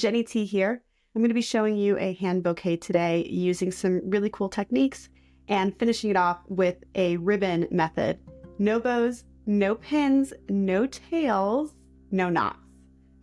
Jenny T here. I'm going to be showing you a hand bouquet today using some really cool techniques and finishing it off with a ribbon method. No bows, no pins, no tails, no knots.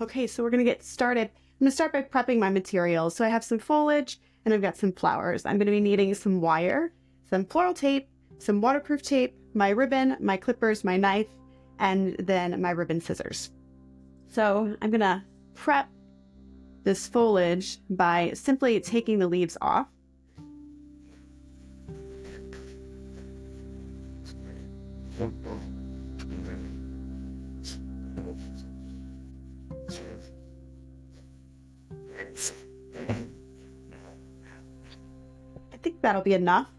Okay, so we're going to get started. I'm going to start by prepping my materials. So I have some foliage and I've got some flowers. I'm going to be needing some wire, some floral tape, some waterproof tape, my ribbon, my clippers, my knife, and then my ribbon scissors. So I'm going to prep this foliage by simply taking the leaves off. I think that'll be enough,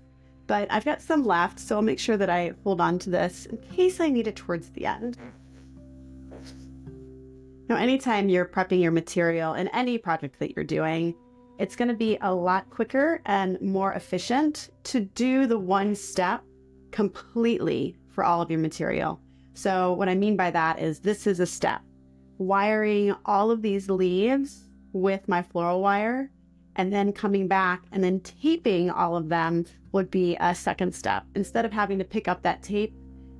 but I've got some left, so I'll make sure that I hold on to this in case I need it towards the end. Now, anytime you're prepping your material in any project that you're doing, it's going to be a lot quicker and more efficient to do the one step completely for all of your material. So what I mean by that is this is a step. Wiring all of these leaves with my floral wire and then coming back and then taping all of them would be a second step. Instead of having to pick up that tape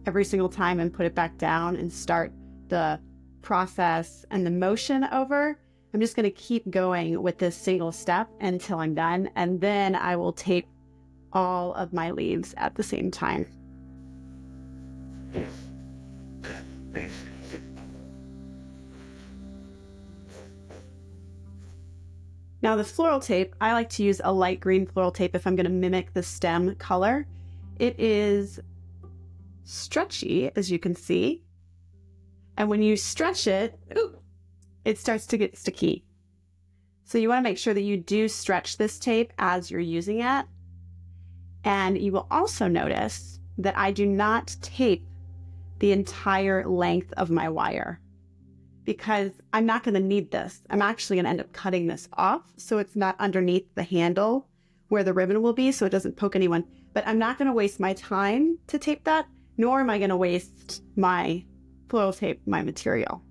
every single time and put it back down and start the process and the motion over, I'm just going to keep going with this single step until I'm done, and then I will tape all of my leaves at the same time. Now the floral tape, I like to use a light green floral tape if I'm going to mimic the stem color. It is stretchy, as you can see. And when you stretch it, it starts to get sticky. So you want to make sure that you do stretch this tape as you're using it. And you will also notice that I do not tape the entire length of my wire because I'm not going to need this. I'm actually going to end up cutting this off so it's not underneath the handle where the ribbon will be so it doesn't poke anyone. But I'm not going to waste my time to tape that, nor am I going to waste my floral tape, my material.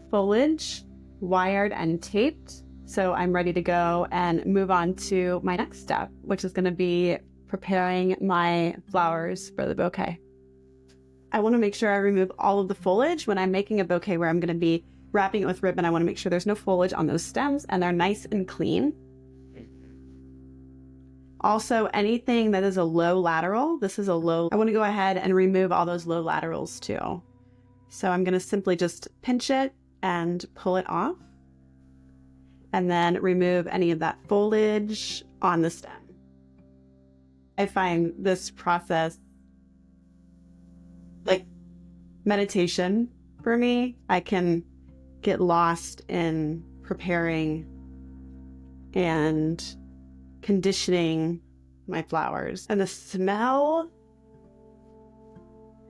Foliage wired and taped, so I'm ready to go and move on to my next step, which is going to be preparing my flowers for the bouquet. I want to make sure I remove all of the foliage when I'm making a bouquet where I'm going to be wrapping it with ribbon. I want to make sure there's no foliage on those stems and they're nice and clean. Also, anything that is a low lateral, I want to go ahead and remove all those low laterals too. So I'm going to simply just pinch it and pull it off, and then remove any of that foliage on the stem. I find this process like meditation for me. I can get lost in preparing and conditioning my flowers. And the smell,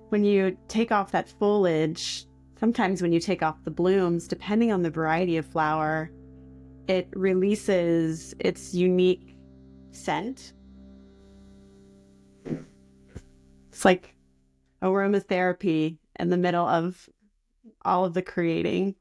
when you take off that foliage, sometimes when you take off the blooms, depending on the variety of flower, it releases its unique scent. It's like aromatherapy in the middle of all of the creating.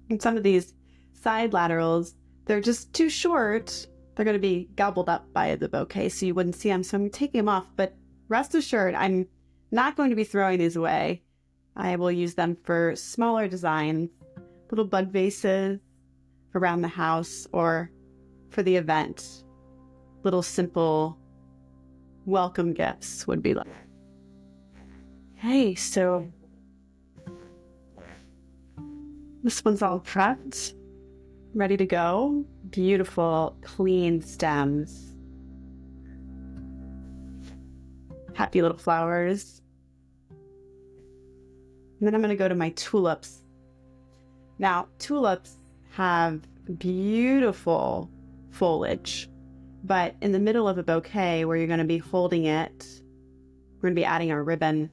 And some of these side laterals, they're just too short. They're going to be gobbled up by the bouquet, so you wouldn't see them. So I'm taking them off, but rest assured, I'm not going to be throwing these away. I will use them for smaller designs, little bud vases around the house or for the event. Little simple welcome gifts would be like. Hey, so this one's all prepped, ready to go. Beautiful, clean stems. Happy little flowers. And then I'm going to go to my tulips. Now, tulips have beautiful foliage, but in the middle of a bouquet where you're going to be holding it, we're going to be adding our ribbon.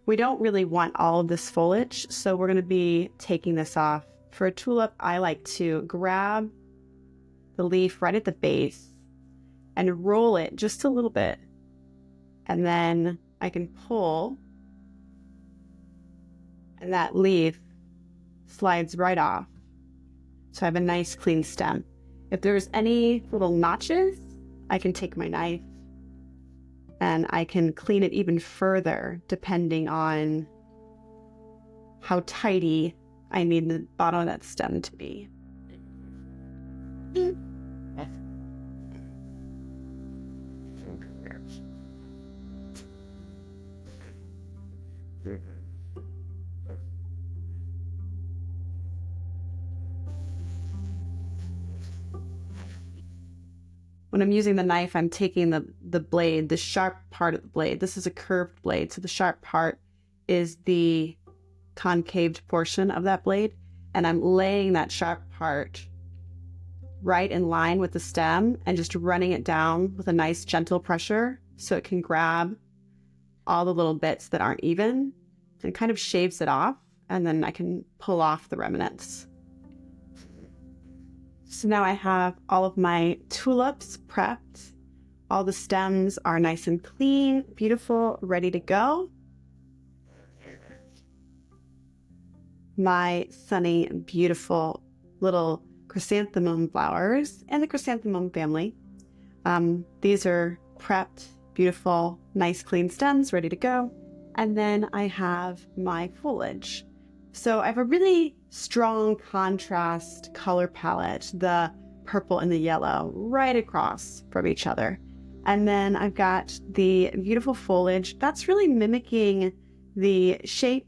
We don't really want all of this foliage, so we're going to be taking this off. For a tulip, I like to grab the leaf right at the base and roll it just a little bit. And then I can pull, and that leaf slides right off. So I have a nice clean stem. If there's any little notches, I can take my knife and I can clean it even further depending on how tidy I need the bottom of that stem to be. When I'm using the knife, I'm taking the blade, the sharp part of the blade. This is a curved blade, so the sharp part is the concaved portion of that blade, and I'm laying that sharp part right in line with the stem and just running it down with a nice gentle pressure so it can grab all the little bits that aren't even and kind of shaves it off, and then I can pull off the remnants. So now I have all of my tulips prepped. All the stems are nice and clean, beautiful, ready to go. My sunny, beautiful little chrysanthemum flowers and the chrysanthemum family. These are prepped, beautiful, nice clean stems ready to go. And then I have my foliage. So I have a really strong contrast color palette, the purple and the yellow right across from each other. And then I've got the beautiful foliage that's really mimicking the shape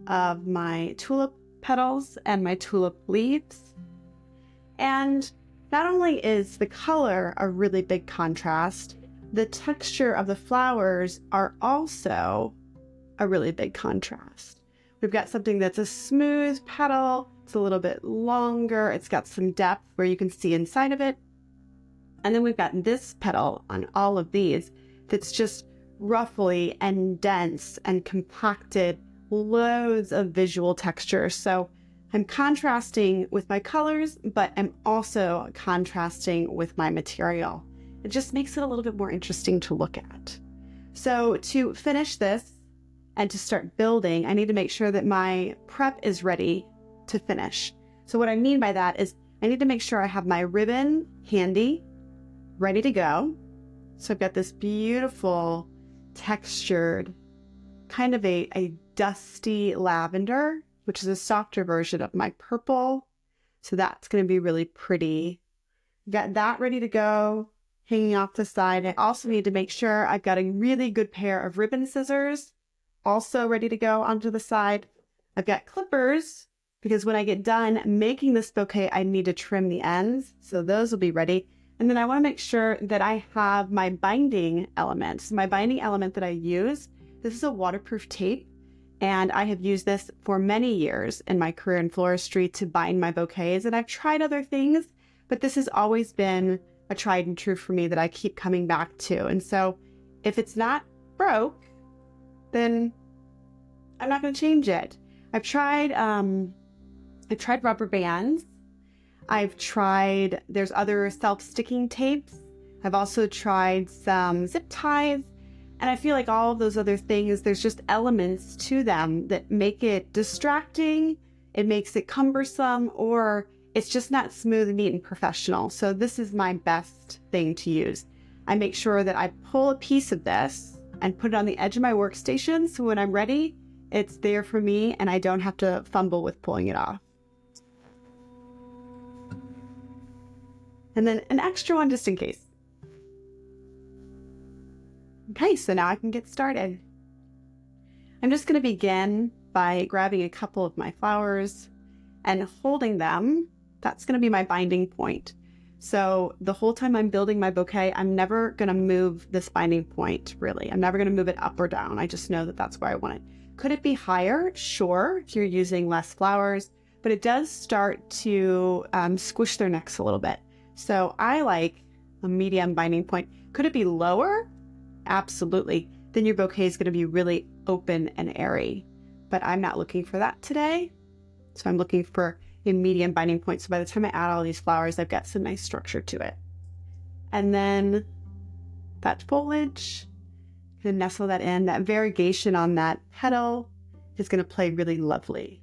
of my tulip petals and my tulip leaves. And not only is the color a really big contrast, the texture of the flowers are also a really big contrast. We've got something that's a smooth petal. It's a little bit longer. It's got some depth where you can see inside of it. And then we've got this petal on all of these that's just ruffly and dense and compacted, loads of visual texture. So I'm contrasting with my colors, but I'm also contrasting with my material. It just makes it a little bit more interesting to look at. So to finish this, and to start building, I need to make sure that my prep is ready to finish. So what I mean by that is I need to make sure I have my ribbon handy, ready to go. So I've got this beautiful textured, kind of a dusty lavender, which is a softer version of my purple. So that's going to be really pretty. Got that ready to go, hanging off the side. I also need to make sure I've got a really good pair of ribbon scissors also ready to go onto the side. I've got clippers because when I get done making this bouquet, I need to trim the ends. So those will be ready. And then I want to make sure that I have my binding element. My binding element that I use, this is a waterproof tape. And I have used this for many years in my career in floristry to bind my bouquets. And I've tried other things, but this has always been a tried and true for me that I keep coming back to. And so if it's not broke, then I'm not going to change it. I've tried rubber bands. There's other self-sticking tapes. I've also tried some zip ties. And I feel like all of those other things, there's just elements to them that make it distracting. It makes it cumbersome, or it's just not smooth, neat, and professional. So this is my best thing to use. I make sure that I pull a piece of this and put it on the edge of my workstation, so when I'm ready, it's there for me and I don't have to fumble with pulling it off. And then an extra one just in case. Okay, so now I can get started. I'm just going to begin by grabbing a couple of my flowers and holding them. That's going to be my binding point. So the whole time I'm building my bouquet, I'm never going to move this binding point, really. I'm never going to move it up or down. I just know that that's where I want it. Could it be higher? Sure, if you're using less flowers, but it does start to squish their necks a little bit. So I like a medium binding point. Could it be lower? Absolutely. Then your bouquet is going to be really open and airy. But I'm not looking for that today. So I'm looking for a medium binding point. So by the time I add all these flowers, I've got some nice structure to it. And then that foliage, going to nestle that in. That variegation on that petal is going to play really lovely.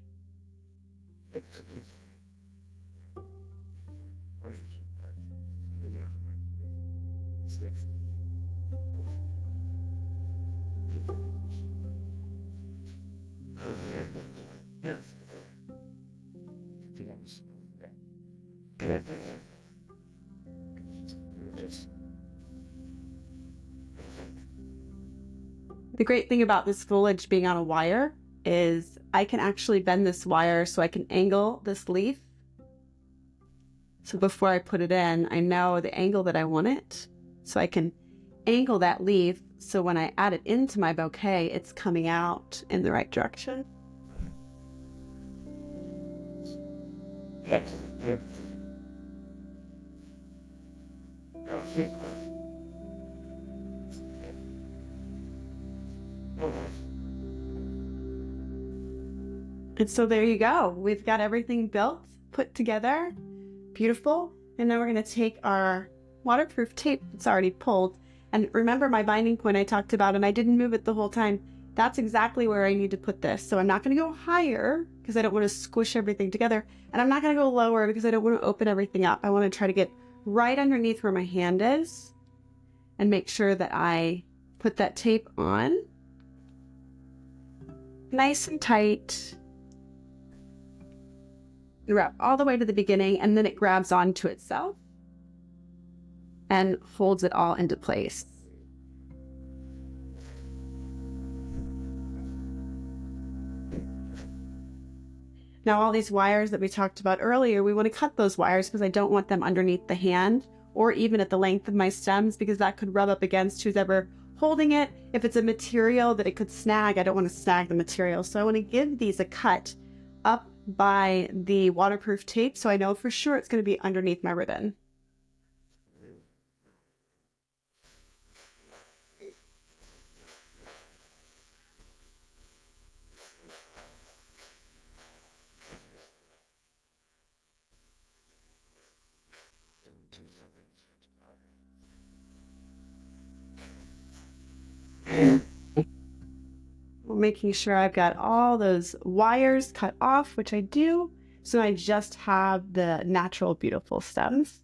The great thing about this foliage being on a wire is I can actually bend this wire so I can angle this leaf. So before I put it in, I know the angle that I want it. So I can angle that leaf so when I add it into my bouquet, it's coming out in the right direction. And so there you go. We've got everything built, put together, beautiful. And then we're going to take our waterproof tape that's already pulled. And remember my binding point I talked about, and I didn't move it the whole time. That's exactly where I need to put this. So I'm not going to go higher because I don't want to squish everything together. And I'm not going to go lower because I don't want to open everything up. I want to try to get right underneath where my hand is and make sure that I put that tape on. Nice and tight. Wrap all the way to the beginning, and then it grabs onto itself and holds it all into place. Now all these wires that we talked about earlier, we want to cut those wires because I don't want them underneath the hand or even at the length of my stems, because that could rub up against who's ever holding it. If it's a material that it could snag, I don't want to snag the material. So I want to give these a cut up by the waterproof tape so I know for sure it's going to be underneath my ribbon. Making sure I've got all those wires cut off, which I do, so I just have the natural, beautiful stems.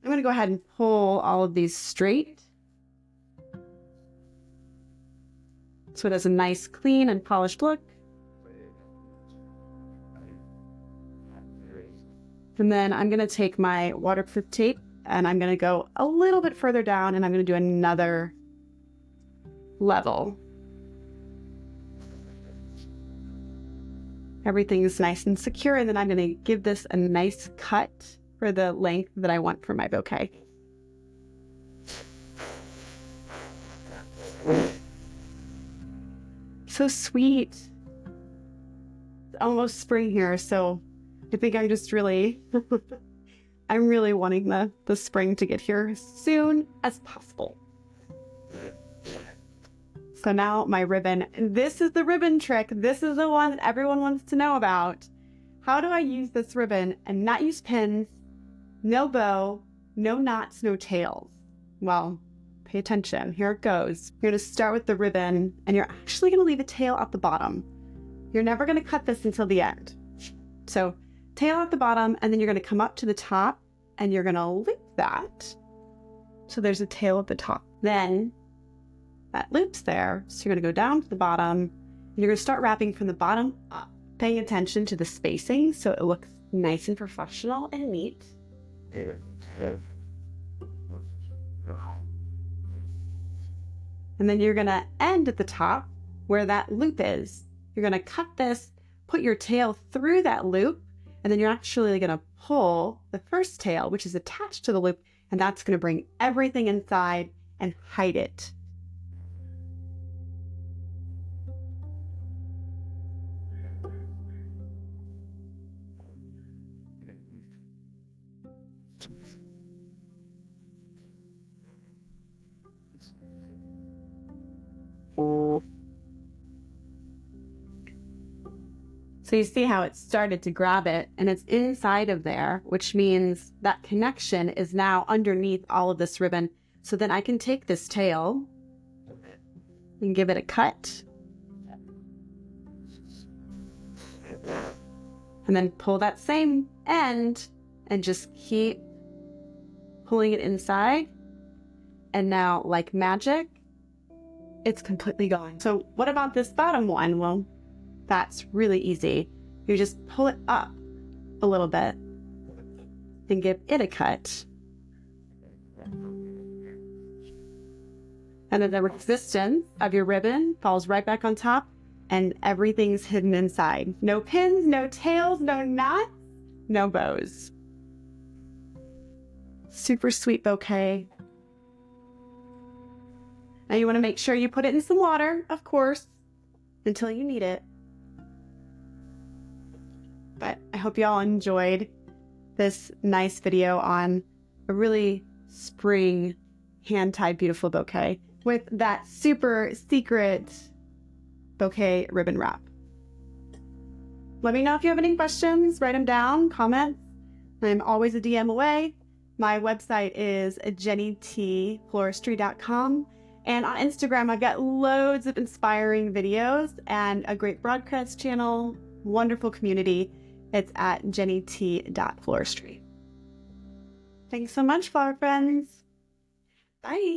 I'm going to go ahead and pull all of these straight so it has a nice, clean, and polished look. And then I'm going to take my waterproof tape and I'm going to go a little bit further down, and I'm going to do another level. Everything is nice and secure, and then I'm going to give this a nice cut for the length that I want for my bouquet. So sweet. It's almost spring here, so I think I'm just really, I'm really wanting the spring to get here as soon as possible. So now my ribbon, this is the ribbon trick. This is the one that everyone wants to know about. How do I use this ribbon and not use pins, no bow, no knots, no tails? Well, pay attention. Here it goes. You're going to start with the ribbon, and you're actually going to leave a tail at the bottom. You're never going to cut this until the end. So tail at the bottom, and then you're going to come up to the top, and you're going to loop that. So there's a tail at the top. Then that loops there, so you're going to go down to the bottom, and you're going to start wrapping from the bottom up, paying attention to the spacing so it looks nice and professional and neat. And then you're going to end at the top where that loop is. You're going to cut this, put your tail through that loop, and then you're actually going to pull the first tail, which is attached to the loop, and that's going to bring everything inside and hide it. So you see how it started to grab it and it's inside of there, which means that connection is now underneath all of this ribbon. So then I can take this tail and give it a cut. And then pull that same end and just keep pulling it inside. And now, like magic, it's completely gone. So what about this bottom one? Well, that's really easy. You just pull it up a little bit and give it a cut. And then the resistance of your ribbon falls right back on top and everything's hidden inside. No pins, no tails, no knots, no bows. Super sweet bouquet. Now you want to make sure you put it in some water, of course, until you need it. But I hope you all enjoyed this nice video on a really spring hand-tied beautiful bouquet with that super secret bouquet ribbon wrap. Let me know if you have any questions. Write them down, comments. I'm always a DM away. My website is jennytfloristry.com. And on Instagram, I've got loads of inspiring videos and a great broadcast channel, wonderful community. It's at jennyt.floristry. Thanks so much, flower friends. Bye.